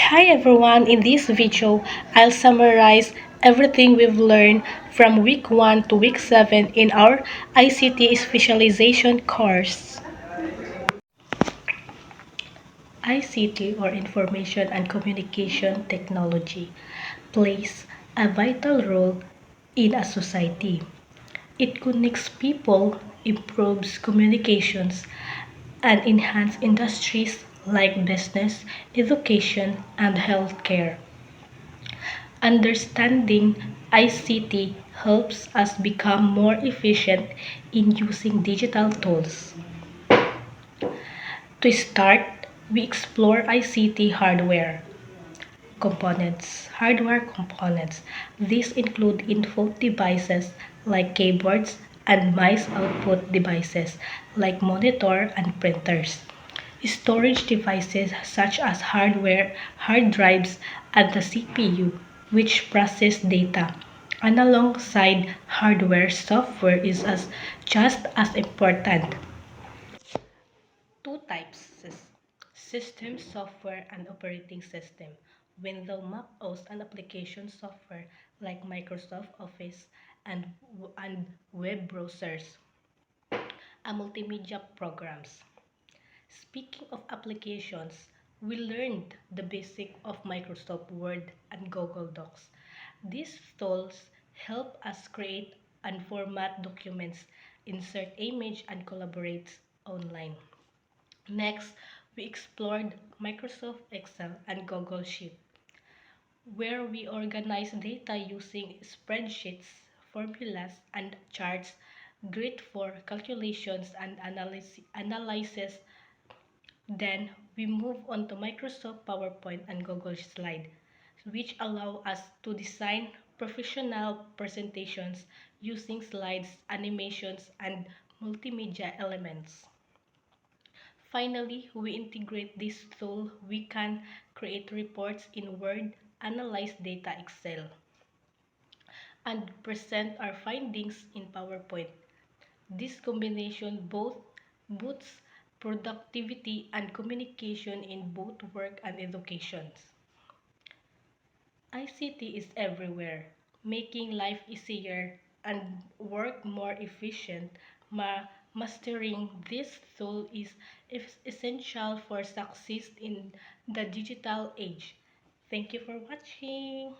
Hi everyone, in this video, I'll summarize everything we've learned from week 1 to week 7 in our ICT specialization course. ICT or Information and Communication Technology plays a vital role in a society. It connects people, improves communications, and enhances industries like business, education, and healthcare. Understanding ICT helps us become more efficient in using digital tools. To start, we explore ICT hardware components. These include input devices like keyboards and mice output devices like monitor and printers. Storage devices such as hard drives, and the CPU, which process data. And alongside hardware, software is just as important. Two types: system software and operating system. Windows, Mac OS, and application software like Microsoft Office and web browsers, and multimedia programs. Speaking of applications, we learned the basic of Microsoft Word and Google Docs. These tools help us create and format documents, insert image, and collaborate online. Next, we explored Microsoft Excel and Google Sheet, where we organize data using spreadsheets, formulas, and charts, great for calculations and analysis. Then we move on to Microsoft PowerPoint and Google Slide, which allow us to design professional presentations using slides, animations, and multimedia elements. Finally, we integrate this tool. We can create reports in Word, analyze data Excel, and present our findings in PowerPoint. This combination both boosts productivity and communication in both work and education. ICT is everywhere, making life easier and work more efficient. Mastering this tool is essential for success in the digital age. Thank you for watching.